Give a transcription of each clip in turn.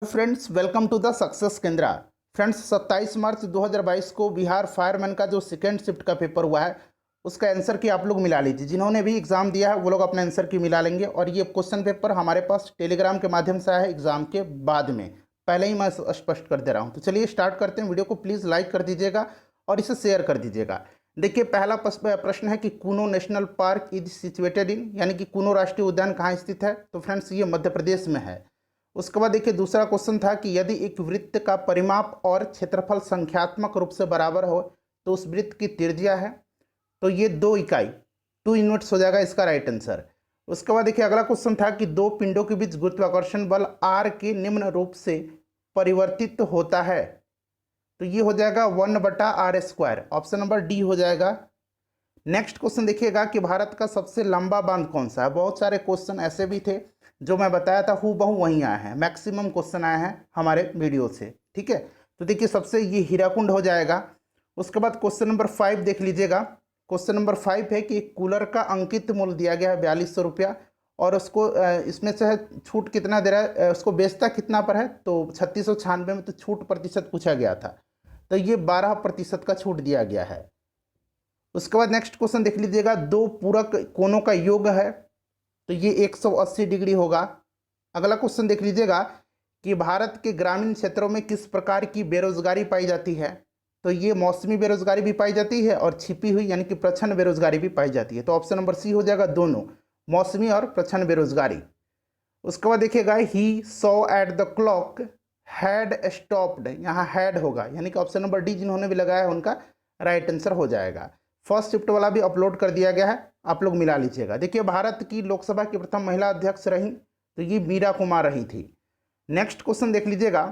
Friends, welcome to the success Kendra. Friends, 27 मार्च 2022 को Bihar fireman का जो सेकेंड शिफ्ट का पेपर हुआ है उसका आंसर की आप लोग मिला लीजिए। जिन्होंने भी एग्ज़ाम दिया है वो लोग अपना आंसर की मिला लेंगे। और ये क्वेश्चन पेपर हमारे पास टेलीग्राम के माध्यम से आया है एग्ज़ाम के बाद में, पहले ही मैं स्पष्ट कर दे रहा हूँ। तो चलिए स्टार्ट करते हैं। वीडियो को प्लीज़ लाइक कर दीजिएगा और इसे शेयर कर दीजिएगा। देखिए, पहला प्रश्न है कि Kuno national park is situated in, यानी कि कूनो राष्ट्रीय उद्यान कहाँ स्थित है। तो फ्रेंड्स, ये मध्य प्रदेश में है। उसके बाद देखिए, दूसरा क्वेश्चन था कि यदि एक वृत्त का परिमाप और क्षेत्रफल संख्यात्मक रूप से बराबर हो तो उस वृत्त की त्रिज्या है। तो ये 2 इकाई 2 यूनिट्स हो जाएगा इसका राइट आंसर। उसके बाद देखिए, अगला क्वेश्चन था कि दो पिंडों के बीच गुरुत्वाकर्षण बल आर के निम्न रूप से परिवर्तित होता है। तो ये हो जाएगा 1/r²। ऑप्शन नंबर डी हो जाएगा। नेक्स्ट क्वेश्चन देखिएगा कि भारत का सबसे लंबा बांध कौन सा है। बहुत सारे क्वेश्चन ऐसे भी थे जो मैं बताया था हूबहू वहीं आए हैं, मैक्सिमम क्वेश्चन आए हैं हमारे वीडियो से। ठीक है, तो देखिए सबसे ये हीराकुंड हो जाएगा। उसके बाद क्वेश्चन नंबर 5 देख लीजिएगा। क्वेश्चन नंबर 5 है कि कूलर का अंकित मूल्य दिया गया है 4200 रुपया, और उसको इसमें से है छूट कितना दे रहा है, उसको बेचता कितना पर है। तो 3696 में तो छूट प्रतिशत पूछा गया था, तो ये 12% का छूट दिया गया है। उसके बाद नेक्स्ट क्वेश्चन देख लीजिएगा, दो पूरक कोणों का योग है, तो ये 180 डिग्री होगा। अगला क्वेश्चन देख लीजिएगा कि भारत के ग्रामीण क्षेत्रों में किस प्रकार की बेरोजगारी पाई जाती है। तो ये मौसमी बेरोजगारी भी पाई जाती है और छिपी हुई यानी कि प्रच्छन्न बेरोजगारी भी पाई जाती है। तो ऑप्शन नंबर सी हो जाएगा, दोनों, मौसमी और प्रच्छन्न बेरोजगारी। उसके बाद देखिएगा, he saw at the clock had stopped, यहाँ हैड होगा, यानी कि ऑप्शन नंबर डी जिन्होंने भी लगाया है उनका राइट आंसर हो जाएगा। फर्स्ट शिफ्ट वाला भी अपलोड कर दिया गया है, आप लोग मिला लीजिएगा। देखिए, भारत की लोकसभा की प्रथम महिला अध्यक्ष रही तो ये मीरा कुमार रही थी। नेक्स्ट क्वेश्चन देख लीजिएगा,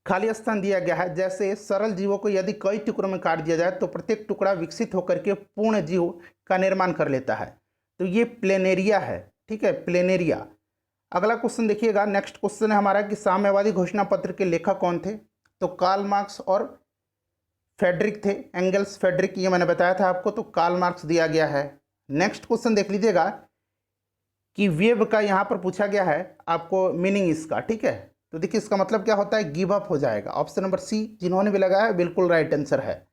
खाली स्थान दिया गया है, जैसे सरल जीवों को यदि कई टुकड़ों में काट दिया जाए तो प्रत्येक टुकड़ा विकसित होकर के पूर्ण जीव का निर्माण कर लेता है। तो ये प्लेनेरिया है। ठीक है, प्लेनेरिया। अगला क्वेश्चन देखिएगा, नेक्स्ट क्वेश्चन है हमारा कि साम्यवादी घोषणा पत्र के लेखक कौन थे। तो कार्ल मार्क्स और फेडरिक थे, एंगल्स फेडरिक, ये मैंने बताया था आपको, तो कार्ल मार्क्स दिया गया है। नेक्स्ट क्वेश्चन देख लीजिएगा कि वेब का यहाँ पर पूछा गया है आपको मीनिंग इसका। ठीक है, तो देखिए इसका मतलब क्या होता है, गिव अप हो जाएगा। ऑप्शन नंबर सी जिन्होंने भी लगाया है बिल्कुल राइट आंसर है।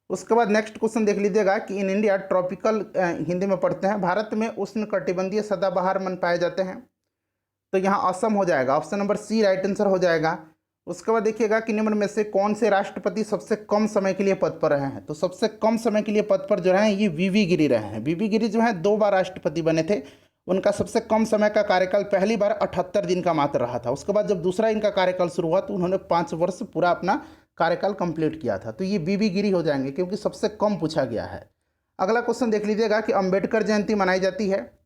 उसके बाद नेक्स्ट क्वेश्चन देख लीजिएगा कि इन इंडिया ट्रॉपिकल, हिंदी में पढ़ते हैं, भारत में उष्ण कटिबंधीय सदाबहार वन पाए जाते हैं। तो यहाँ असम हो जाएगा, option number C right answer हो जाएगा। उसके बाद देखिएगा कि निम्न में से कौन से राष्ट्रपति सबसे कम समय के लिए पद पर रहे हैं। तो सबसे कम समय के लिए पद पर जो रहे हैं ये वीवी गिरी रहे हैं। वीवी गिरी जो है 2 बार राष्ट्रपति बने थे। उनका सबसे कम समय का कार्यकाल पहली बार 78 दिन का मात्र रहा था। उसके बाद जब दूसरा इनका कार्यकाल शुरू हुआ तो उन्होंने 5 वर्ष पूरा अपना कार्यकाल कंप्लीट किया था। तो ये वीवी गिरी हो जाएंगे क्योंकि सबसे कम पूछा गया है। अगला क्वेश्चन देख लीजिएगा कि अंबेडकर जयंती मनाई जाती है,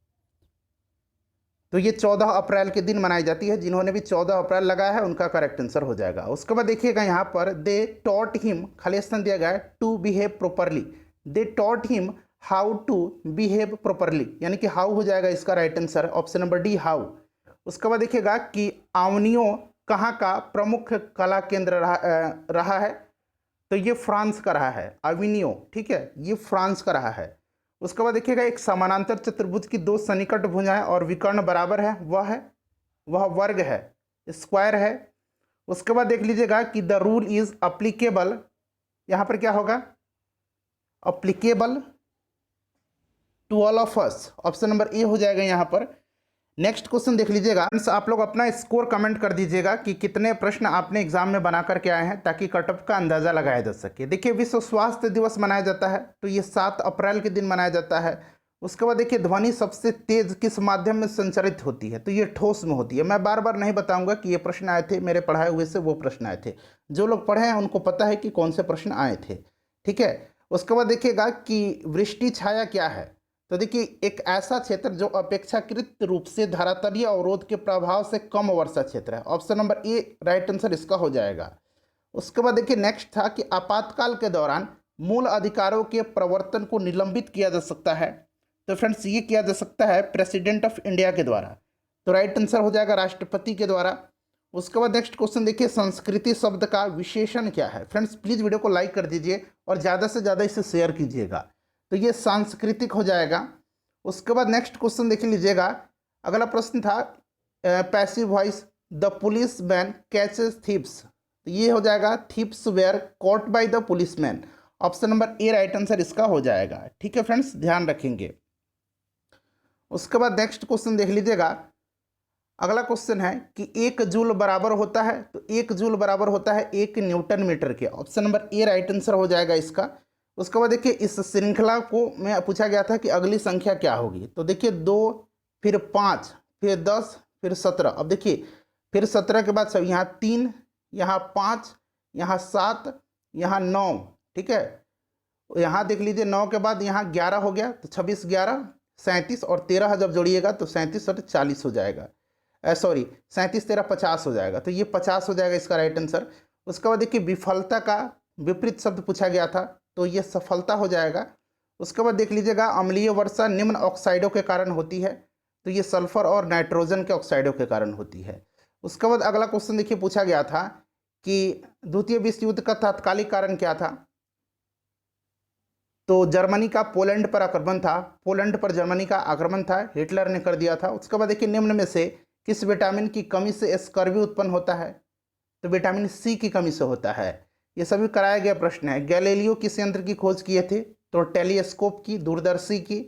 तो ये 14 अप्रैल के दिन मनाई जाती है। जिन्होंने भी 14 अप्रैल लगाया है उनका करेक्ट आंसर हो जाएगा। उसके बाद देखिएगा यहाँ पर दे टॉट हिम, खाली स्थान दिया गया है, to behave properly. They taught him how to behave properly, यानी कि हाउ हो जाएगा इसका right answer, option number D how. उसके बाद देखिएगा कि आवनियो कहाँ का प्रमुख कला केंद्र रहा है। तो ये फ्रांस का रहा है, अविनियो। ठीक है, ये फ्रांस का रहा है। उसके बाद देखिएगा, एक समानांतर चतुर्भुज की 2 सन्निकट भुजाएं और विकर्ण बराबर है, वह वर्ग है, स्क्वायर है। उसके बाद देख लीजिएगा कि द रूल इज अप्लीकेबल, यहाँ पर क्या होगा, applicable to all of us, option number A हो जाएगा यहाँ पर। नेक्स्ट क्वेश्चन देख लीजिएगा। आप लोग अपना स्कोर कमेंट कर दीजिएगा कि कितने प्रश्न आपने एग्जाम में बना करके आए हैं, ताकि कटऑफ का अंदाजा लगाया जा सके। देखिए, विश्व स्वास्थ्य दिवस मनाया जाता है, तो ये 7 अप्रैल के दिन मनाया जाता है। उसके बाद देखिए, ध्वनि सबसे तेज किस माध्यम में संचरित होती है। तो ये ठोस में होती है। मैं बार बार नहीं बताऊंगा कि ये प्रश्न आए थे, मेरे पढ़ाए हुए से वो प्रश्न आए थे। जो लोग पढ़े हैं उनको पता है कि कौन से प्रश्न आए थे। ठीक है, उसके बाद देखिएगा कि वृष्टि छाया क्या है। तो देखिए, एक ऐसा क्षेत्र जो अपेक्षाकृत रूप से धरातलीय अवरोध के प्रभाव से कम वर्षा क्षेत्र है। Option number A right answer इसका हो जाएगा। उसके बाद देखिए, नेक्स्ट था कि आपातकाल के दौरान मूल अधिकारों के प्रवर्तन को निलंबित किया जा सकता है। तो फ्रेंड्स, ये किया जा सकता है प्रेसिडेंट ऑफ इंडिया के द्वारा। तो राइट आंसर हो जाएगा राष्ट्रपति के द्वारा। उसके बाद नेक्स्ट क्वेश्चन देखिए, संस्कृति शब्द का विशेषण क्या है। फ्रेंड्स, प्लीज़ वीडियो को लाइक कर दीजिए और ज़्यादा से ज़्यादा इसे शेयर कीजिएगा। तो ये सांस्कृतिक हो जाएगा। उसके बाद नेक्स्ट क्वेश्चन देख लीजिएगा। अगला प्रश्न था passive voice, the police man catches thieves, तो ये हो जाएगा thieves were caught by the police man. Option number A right answer इसका हो जाएगा। ठीक है फ्रेंड्स, ध्यान रखेंगे। उसके बाद नेक्स्ट क्वेश्चन देख लीजिएगा। अगला क्वेश्चन है कि 1 जूल बराबर होता है, तो 1 जूल बराबर होता है 1 न्यूटन मीटर के। Option number A right answer हो जाएगा इसका। उसके बाद देखिए इस श्रृंखला को में पूछा गया था कि अगली संख्या क्या होगी, तो देखिए 2, फिर 5, फिर 10, फिर 17। अब देखिए फिर 17 के बाद सब यहाँ 3, यहाँ 5, यहाँ 7, यहाँ 9। ठीक है, यहाँ देख लीजिए 9 के बाद यहाँ 11 हो गया, तो 26 11 37, और 13 जब जोड़िएगा तो 37 और 40 हो जाएगा। सॉरी 37 13 50 हो जाएगा, तो ये 50 हो जाएगा इसका राइट आंसर। उसके बाद देखिए विफलता का विपरीत शब्द पूछा गया था, तो ये सफलता हो जाएगा। उसके बाद देख लीजिएगा अम्लीय वर्षा निम्न ऑक्साइडों के कारण होती है, तो ये सल्फर और नाइट्रोजन के ऑक्साइडों के कारण होती है। उसके बाद अगला क्वेश्चन देखिए पूछा गया था कि द्वितीय विश्व युद्ध का तात्कालिक कारण क्या था, तो जर्मनी का पोलैंड पर आक्रमण था, पोलैंड पर जर्मनी का आक्रमण था, हिटलर ने कर दिया था। उसके बाद देखिए निम्न में से किस विटामिन की कमी से स्कर्वी उत्पन्न होता है, तो विटामिन सी की कमी से होता है। ये सभी कराया गया प्रश्न है। गैलीलियो किस यंत्र की खोज किए थे, तो टेलीस्कोप की, दूरदर्शी की।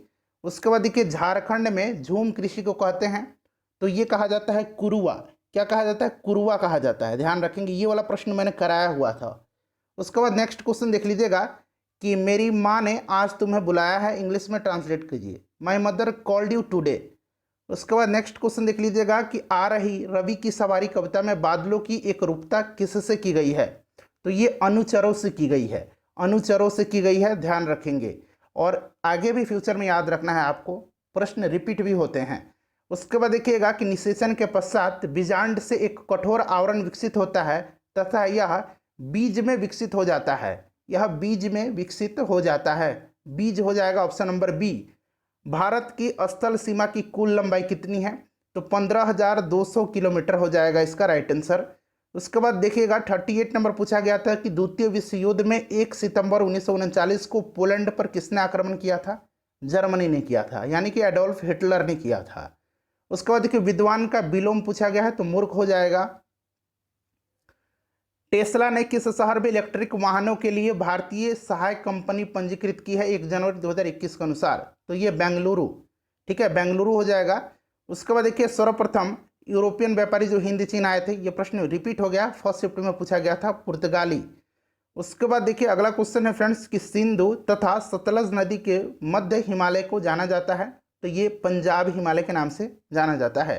उसके बाद देखिए झारखंड में झूम कृषि को कहते हैं, तो ये कहा जाता है कुरुआ। क्या कहा जाता है, कुरुआ कहा जाता है। ध्यान रखेंगे, ये वाला प्रश्न मैंने कराया हुआ था। उसके बाद नेक्स्ट क्वेश्चन देख लीजिएगा कि मेरी माँ ने आज तुम्हें बुलाया है, इंग्लिश में ट्रांसलेट कीजिए। My mother called you today. उसके बाद नेक्स्ट क्वेश्चन देख लीजिएगा कि आ रही रवि की सवारी कविता में बादलों की एक रूपता किससे की गई है, तो ये अनुचरों से की गई है, अनुचरों से की गई है। ध्यान रखेंगे, और आगे भी फ्यूचर में याद रखना है आपको, प्रश्न रिपीट भी होते हैं। उसके बाद देखिएगा कि निषेचन के पश्चात बीजांड से एक कठोर आवरण विकसित होता है तथा यह बीज में विकसित हो जाता है, यह बीज में विकसित हो जाता है। बीज हो जाएगा ऑप्शन नंबर बी। भारत की स्थल सीमा की कुल लंबाई कितनी है, तो 15,200 किलोमीटर हो जाएगा इसका राइट आंसर। उसके बाद देखिएगा 38 नंबर पूछा गया था कि द्वितीय विश्व युद्ध में 1 सितंबर 1939 को पोलैंड पर किसने आक्रमण किया था, जर्मनी ने किया था, यानी कि एडोल्फ हिटलर ने किया था। उसके बाद देखिए विद्वान का विलोम पूछा गया है, तो मूर्ख हो जाएगा। टेस्ला ने किस शहर में इलेक्ट्रिक वाहनों के लिए भारतीय सहायक कंपनी पंजीकृत की है 1 जनवरी 2021 के अनुसार, तो ये बेंगलुरु। ठीक है, बेंगलुरु हो जाएगा। उसके बाद देखिए सर्वप्रथम यूरोपियन व्यापारी जो हिंद चीन आए थे, ये प्रश्न रिपीट हो गया, फर्स्ट शिफ्ट में पूछा गया था, पुर्तगाली। उसके बाद देखिए अगला क्वेश्चन है फ्रेंड्स कि सिंधु तथा सतलज नदी के मध्य हिमालय को जाना जाता है, तो ये पंजाब हिमालय के नाम से जाना जाता है।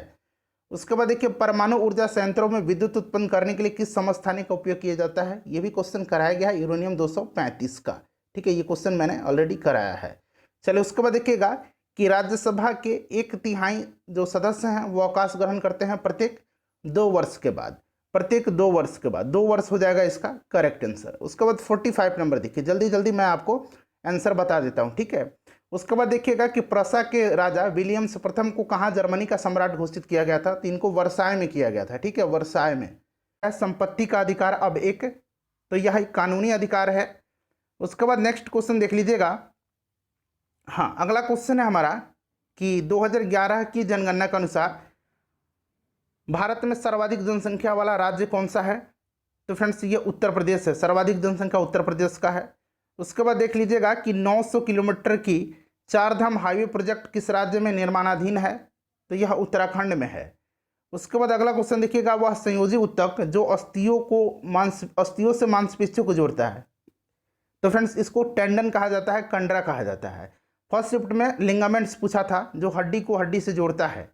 उसके बाद देखिए परमाणु ऊर्जा संयंत्रों में विद्युत उत्पन्न करने के लिए किस समस्थानिक का उपयोग किया जाता है, ये भी क्वेश्चन कराया गया है, यूरेनियम 235 का। ठीक है, ये क्वेश्चन मैंने ऑलरेडी कराया है। चलिए उसके बाद देखिएगा कि राज्यसभा के 1/3 जो सदस्य हैं वो अवकाश ग्रहण करते हैं प्रत्येक 2 वर्ष के बाद, प्रत्येक 2 वर्ष के बाद, 2 वर्ष हो जाएगा इसका करेक्ट आंसर। उसके बाद 45 नंबर देखिए, जल्दी जल्दी मैं आपको आंसर बता देता हूँ। ठीक है, उसके बाद देखिएगा कि प्रसा के राजा विलियम्स प्रथम को कहाँ जर्मनी का सम्राट घोषित किया गया था, तो इनको वर्साय में किया गया था। ठीक है, वर्साय में। संपत्ति का अधिकार अब एक, तो यह एक कानूनी अधिकार है। उसके बाद नेक्स्ट क्वेश्चन देख लीजिएगा। हाँ, अगला क्वेश्चन है हमारा कि 2011 की जनगणना के अनुसार भारत में सर्वाधिक जनसंख्या वाला राज्य कौन सा है, तो फ्रेंड्स ये उत्तर प्रदेश है, सर्वाधिक जनसंख्या उत्तर प्रदेश का है। उसके बाद देख लीजिएगा कि 900 किलोमीटर की 4 धाम हाईवे प्रोजेक्ट किस राज्य में निर्माणाधीन है, तो यह उत्तराखंड में है। उसके बाद अगला क्वेश्चन देखिएगा, वह संयोजी ऊतक जो अस्थियों से मांसपेशियों को जोड़ता है, तो फ्रेंड्स इसको टेंडन कहा जाता है, कंडरा कहा जाता है। फर्स्ट शिफ्ट में लिगामेंट्स पूछा था, जो हड्डी को हड्डी से जोड़ता है।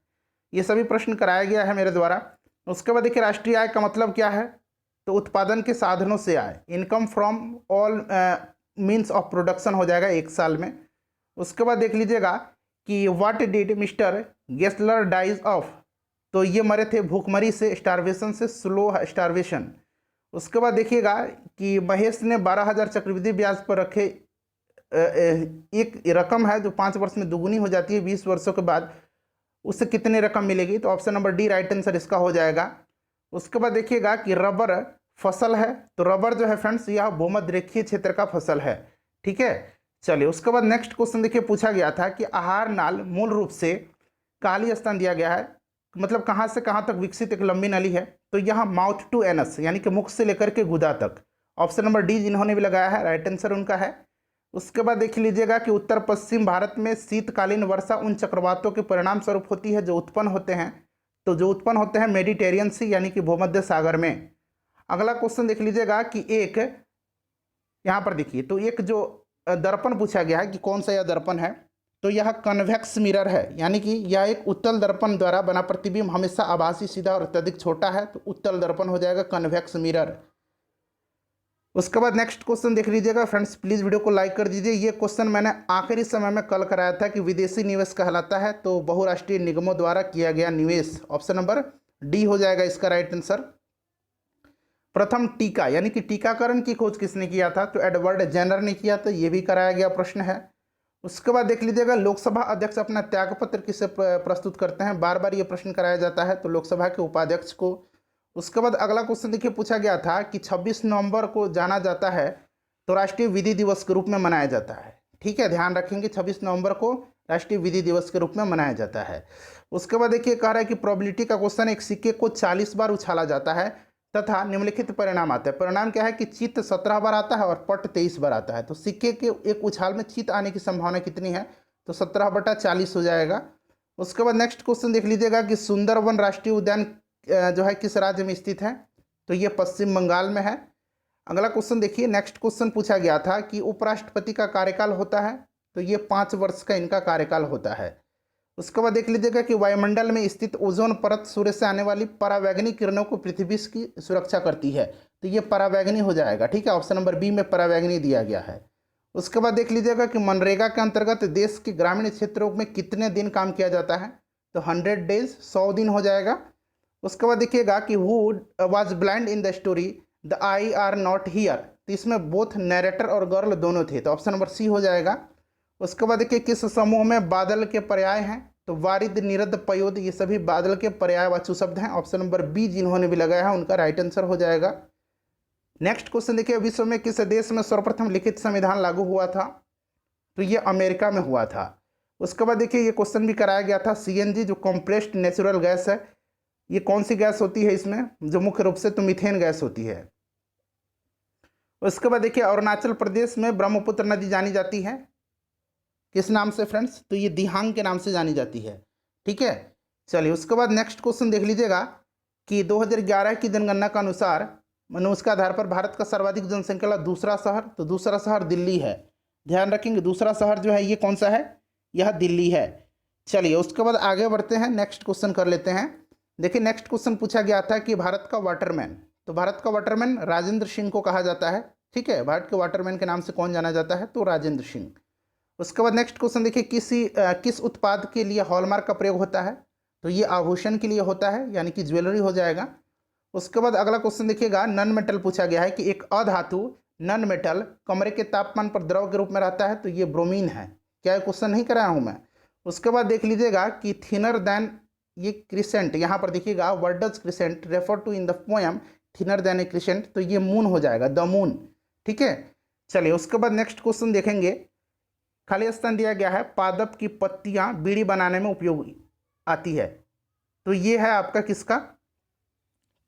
ये सभी प्रश्न कराया गया है मेरे द्वारा। उसके बाद देखिए राष्ट्रीय आय का मतलब क्या है, तो उत्पादन के साधनों से आय, income from all means of production हो जाएगा 1 साल में। उसके बाद देख लीजिएगा कि what did mister Gessler dies of, तो ये मरे थे भूखमरी से, स्टारवेशन से, स्लो स्टारवेशन। उसके बाद देखिएगा कि महेश ने 12,000 चक्रवृद्धि ब्याज पर रखे एक रकम है जो 5 वर्ष में दुगुनी हो जाती है, 20 वर्षों के बाद उससे कितनी रकम मिलेगी, तो option number D right answer इसका हो जाएगा। उसके बाद देखिएगा कि रबर फसल है, तो रबर जो है फ्रेंड्स यह भूमध्य रेखीय क्षेत्र का फसल है। ठीक है, चलिए उसके बाद नेक्स्ट क्वेश्चन देखिए पूछा गया था कि आहार नाल मूल रूप से काली स्थान दिया गया है, मतलब कहाँ से कहाँ तक विकसित एक लंबी नली है, तो यहाँ माउथ टू एनस यानी कि मुख से लेकर के गुदा तक। ऑप्शन नंबर डी जिन्होंने भी लगाया है राइट आंसर उनका है। उसके बाद देख लीजिएगा कि उत्तर पश्चिम भारत में शीतकालीन वर्षा उन चक्रवातों के परिणाम स्वरूप होती है जो उत्पन्न होते हैं, तो जो उत्पन्न होते हैं मेडिटेरियन सी यानी कि भूमध्य सागर में। अगला क्वेश्चन देख लीजिएगा कि एक यहाँ पर देखिए, तो एक जो दर्पण पूछा गया है कि कौन सा यह दर्पण है, तो यह कन्वेक्स मिरर है, यानी कि यह एक उत्तल दर्पण द्वारा बना प्रतिबिंब हमेशा आभासी, सीधा और अत्यधिक छोटा है, तो उत्तल दर्पण हो जाएगा कन्वेक्स मिरर। उसके बाद नेक्स्ट क्वेश्चन देख लीजिएगा फ्रेंड्स, प्लीज़ वीडियो को लाइक कर दीजिए। ये क्वेश्चन मैंने आखिरी समय में कल कराया था कि विदेशी निवेश कहलाता है तो बहुराष्ट्रीय निगमों द्वारा किया गया निवेश। ऑप्शन नंबर डी हो जाएगा इसका राइट आंसर। प्रथम टीका यानी कि टीकाकरण की खोज किसने किया था, तो एडवर्ड जेनर ने किया, तो ये भी कराया गया प्रश्न है। उसके बाद देख लीजिएगा लोकसभा अध्यक्ष अपना त्यागपत्र किसे प्रस्तुत करते हैं, बार बार ये प्रश्न कराया जाता है, तो लोकसभा के उपाध्यक्ष को। उसके बाद अगला क्वेश्चन देखिए पूछा गया था कि 26 नवंबर को जाना जाता है तो राष्ट्रीय विधि दिवस के रूप में मनाया जाता है। ठीक है, ध्यान रखेंगे 26 नवंबर को राष्ट्रीय विधि दिवस के रूप में मनाया जाता है। उसके बाद देखिए कह रहा है कि प्रोबेबिलिटी का क्वेश्चन, एक सिक्के को 40 बार उछाला जाता है तथा निम्नलिखित परिणाम आता है। परिणाम क्या है कि चित्त 17 बार आता है और पट 23 बार आता है, तो सिक्के के एक उछाल में चित्त आने की संभावना कितनी है, तो 17/40 हो जाएगा। उसके बाद नेक्स्ट क्वेश्चन देख लीजिएगा कि सुंदरवन राष्ट्रीय उद्यान जो है किस राज्य में स्थित है, तो ये पश्चिम बंगाल में है। अगला क्वेश्चन देखिए, नेक्स्ट क्वेश्चन पूछा गया था कि उपराष्ट्रपति का कार्यकाल होता है, तो ये 5 वर्ष का इनका कार्यकाल होता है। उसके बाद देख लीजिएगा कि वायुमंडल में स्थित ओजोन परत सूर्य से आने वाली परावैंगनी किरणों को पृथ्वी की सुरक्षा करती है, तो ये परावैंगनी हो जाएगा। ठीक है, ऑप्शन नंबर बी में परावैंगनी दिया गया है। उसके बाद देख लीजिएगा कि मनरेगा के अंतर्गत देश के ग्रामीण क्षेत्रों में कितने दिन काम किया जाता है, तो 100 डेज 100 दिन हो जाएगा। उसके बाद देखिएगा कि who was blind in the story the I R not here, तो इसमें बोथ नरेटर और गर्ल दोनों थे, तो ऑप्शन नंबर सी हो जाएगा। उसके बाद देखिए किस समूह में बादल के पर्याय हैं, तो वारिद, निरद, पयोद, ये सभी बादल के पर्यायवाची शब्द हैं। ऑप्शन नंबर बी जिन्होंने भी लगाया है उनका राइट आंसर हो जाएगा। नेक्स्ट क्वेश्चन देखिए, विश्व में किस देश में सर्वप्रथम लिखित संविधान लागू हुआ था, तो ये अमेरिका में हुआ था। उसके बाद देखिए ये क्वेश्चन भी कराया गया था, सीएनजी जो कॉम्प्रेस्ड नेचुरल गैस है, ये कौन सी गैस होती है इसमें, जो मुख्य रूप से तो मीथेन गैस होती है। उसके बाद देखिए अरुणाचल प्रदेश में ब्रह्मपुत्र नदी जानी जाती है किस नाम से फ्रेंड्स, तो ये दिहांग के नाम से जानी जाती है। ठीक है, चलिए उसके बाद नेक्स्ट क्वेश्चन देख लीजिएगा कि 2011 की जनगणना के अनुसार उसके आधार पर भारत का सर्वाधिक जनसंख्या वाला दूसरा शहर, तो दूसरा शहर दिल्ली है। ध्यान रखेंगे दूसरा शहर जो है ये कौन सा है, यह दिल्ली है। चलिए उसके बाद आगे बढ़ते हैं, नेक्स्ट क्वेश्चन कर लेते हैं। देखिए नेक्स्ट क्वेश्चन पूछा गया था कि भारत का वाटरमैन, तो भारत का वाटरमैन राजेंद्र सिंह को कहा जाता है। ठीक है, भारत के वाटरमैन के नाम से कौन जाना जाता है, तो राजेंद्र सिंह। उसके बाद नेक्स्ट क्वेश्चन देखिए किस उत्पाद के लिए हॉलमार्क का प्रयोग होता है, तो ये आभूषण के लिए होता है, यानी कि ज्वेलरी हो जाएगा। उसके बाद अगला क्वेश्चन देखिएगा, नन मेटल पूछा गया है कि एक अधातु नन मेटल कमरे के तापमान पर द्रव के रूप में रहता है, तो ये ब्रोमीन है। क्या क्वेश्चन नहीं कराया हूँ मैं। उसके बाद देख लीजिएगा कि थिनर देन, ये क्रिसेंट, यहाँ पर देखिएगा what does crescent refer to in the poem thinner than a crescent, तो ये मून हो जाएगा, द मून। ठीक है, चलिए उसके बाद नेक्स्ट क्वेश्चन देखेंगे, खाली स्थान दिया गया है, पादप की पत्तियां बीड़ी बनाने में उपयोग आती है, तो ये है आपका किसका,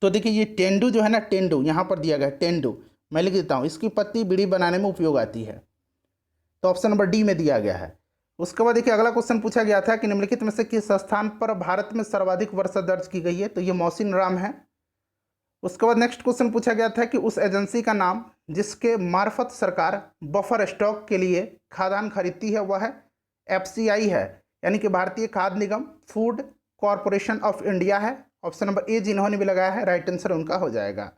तो देखिए ये तेंदू जो है ना, तेंदू यहाँ पर दिया गया है, तेंदू मैं लिख देता हूँ, इसकी पत्ती बीड़ी बनाने में उपयोग आती है, तो ऑप्शन नंबर डी में दिया गया है। उसके बाद देखिए अगला क्वेश्चन पूछा गया था कि निम्नलिखित में से किस स्थान पर भारत में सर्वाधिक वर्षा दर्ज की गई है, तो ये मौसिन राम है। उसके बाद नेक्स्ट क्वेश्चन पूछा गया था कि उस एजेंसी का नाम जिसके मार्फत सरकार बफर स्टॉक के लिए खाद्यान्न खरीदती है वह है एफसीआई है, यानी कि भारतीय खाद्य निगम, फूड कॉरपोरेशन ऑफ इंडिया है। ऑप्शन नंबर ए जिन्होंने भी लगाया है राइट आंसर उनका हो जाएगा।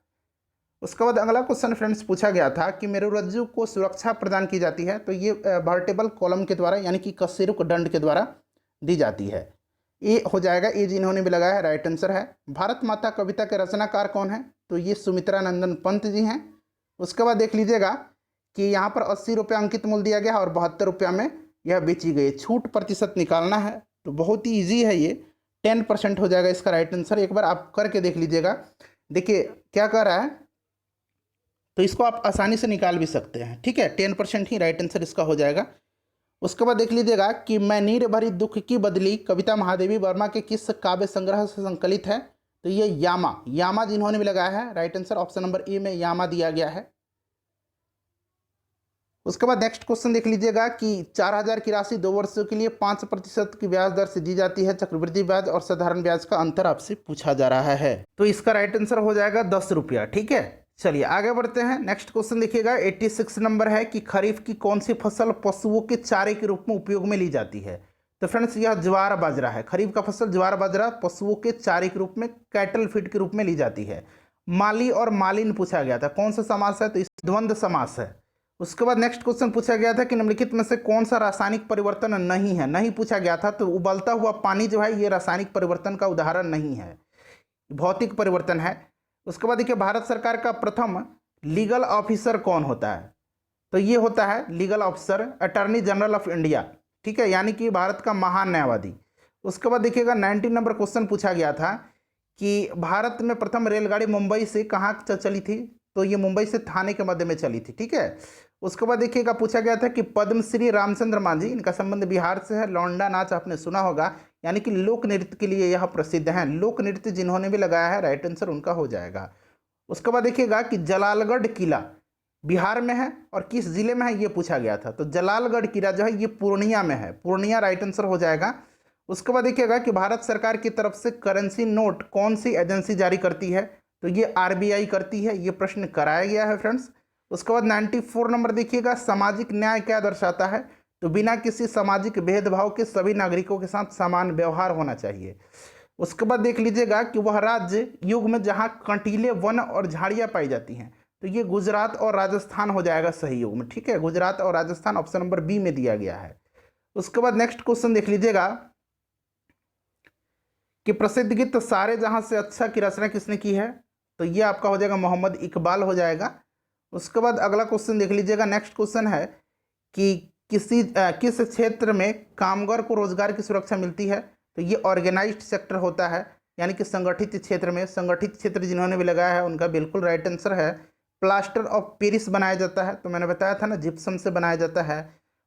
उसके बाद अगला क्वेश्चन फ्रेंड्स पूछा गया था कि मेरुरज्जु को सुरक्षा प्रदान की जाती है, तो ये वर्टेबल कॉलम के द्वारा यानी कि कशेरुक दंड के द्वारा दी जाती है। ए हो जाएगा, ए जिन्होंने भी लगाया है राइट आंसर है। भारत माता कविता के रचनाकार कौन है, तो ये सुमित्रा नंदन पंत जी हैं। उसके बाद देख लीजिएगा कि यहाँ पर 80 रुपये अंकित मूल्य दिया गया है और 72 रुपया में यह बेची गई। छूट प्रतिशत निकालना है, तो बहुत ही ईजी है ये, 10% हो जाएगा इसका राइट आंसर। एक बार आप करके देख लीजिएगा। देखिए क्या कर रहा है, तो इसको आप आसानी से निकाल भी सकते हैं। ठीक है, 10% ही राइट आंसर इसका हो जाएगा। उसके बाद देख लीजिएगा कि मैं नीर भरी दुख की बदली कविता महादेवी वर्मा के किस काव्य संग्रह से संकलित है? तो ये यामा, यामा जिन्होंने भी लगाया है, राइट आंसर ऑप्शन नंबर ए में यामा दिया गया है। उसके बाद नेक्स्ट क्वेश्चन देख लीजिएगा कि 4,000 की राशि 2 वर्षों के लिए 5% की ब्याज दर से दी जाती है। चक्रवृद्धि ब्याज और साधारण ब्याज का अंतर आपसे पूछा जा रहा है, तो इसका राइट आंसर हो जाएगा 10 रुपया। ठीक है, चलिए आगे बढ़ते हैं। नेक्स्ट क्वेश्चन देखिएगा 86 नंबर है कि खरीफ की कौन सी फसल पशुओं के चारे के रूप में उपयोग में ली जाती है? तो फ्रेंड्स यह ज्वार बाजरा है। खरीफ का फसल ज्वार बाजरा पशुओं के चारे के रूप में, कैटल फीड के रूप में ली जाती है। माली और मालिन पूछा गया था, कौन सा समास है? तो इस द्वंद्व समास है। उसके बाद नेक्स्ट क्वेश्चन पूछा गया था कि निम्नलिखित में से कौन सा रासायनिक परिवर्तन नहीं है? नहीं पूछा गया था, तो उबलता हुआ पानी जो है ये रासायनिक परिवर्तन का उदाहरण नहीं है, भौतिक परिवर्तन है। उसके बाद देखिए भारत सरकार का प्रथम लीगल ऑफिसर कौन होता है? तो ये होता है legal officer attorney general of India. ठीक है, यानी कि भारत का महान न्यायवादी। उसके बाद देखिएगा 19 नंबर क्वेश्चन पूछा गया था कि भारत में प्रथम रेलगाड़ी मुंबई से कहाँ चली थी? तो ये मुंबई से थाने के मध्य में चली थी। ठीक है, उसके बाद देखिएगा पूछा गया था कि पद्मश्री रामचंद्र मांझी, इनका संबंध बिहार से है। लौंडा नाच आपने सुना होगा, यानी कि लोक नृत्य के लिए यह प्रसिद्ध है। लोक नृत्य जिन्होंने भी लगाया है, राइट आंसर उनका हो जाएगा। उसके बाद देखिएगा कि जलालगढ़ किला बिहार में है और किस जिले में है ये पूछा गया था। तो जलालगढ़ किला जो है ये पूर्णिया में है, पूर्णिया राइट आंसर हो जाएगा। उसके बाद देखिएगा कि भारत सरकार की तरफ से करेंसी नोट कौन सी एजेंसी जारी करती है? तो ये आरबीआई करती है। ये प्रश्न कराया गया है फ्रेंड्स। उसके बाद 94 नंबर देखिएगा सामाजिक न्याय क्या दर्शाता है? तो बिना किसी सामाजिक भेदभाव के सभी नागरिकों के साथ समान व्यवहार होना चाहिए। उसके बाद देख लीजिएगा कि वह राज्य युग में जहाँ कंटीले वन और झाड़ियाँ पाई जाती हैं, तो ये गुजरात और राजस्थान हो जाएगा सही युग में। ठीक है, गुजरात और राजस्थान ऑप्शन नंबर बी में दिया गया है। उसके बाद नेक्स्ट क्वेश्चन देख लीजिएगा कि प्रसिद्ध गीत सारे जहां से अच्छा की रचना किसने की है? तो ये आपका हो जाएगा मोहम्मद इकबाल हो जाएगा। उसके बाद अगला क्वेश्चन देख लीजिएगा। नेक्स्ट क्वेश्चन है कि किस क्षेत्र में कामगार को रोजगार की सुरक्षा मिलती है? तो ये ऑर्गेनाइज्ड सेक्टर होता है, यानी कि संगठित क्षेत्र में। संगठित क्षेत्र जिन्होंने भी लगाया है उनका बिल्कुल राइट आंसर है। प्लास्टर ऑफ पेरिस बनाया जाता है, तो मैंने बताया था ना, जिप्सम से बनाया जाता है।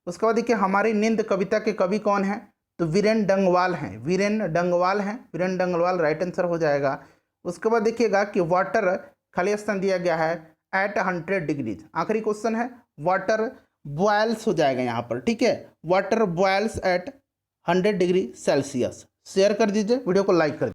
उसके बाद देखिए हमारी नींद कविता के कवि कौन है? तो वीरेन डंगवाल हैं, वीरेन डंगवाल हैं, वीरेन डंगवाल राइट आंसर हो जाएगा। उसके बाद देखिएगा कि वाटर खाली स्थान दिया गया है एट 100 डिग्रीज। आखिरी क्वेश्चन है वाटर बॉयल्स हो जाएगा यहाँ पर। ठीक है, water boils at 100 degree Celsius. Share कर दीजिए, वीडियो को लाइक कर दीजिए।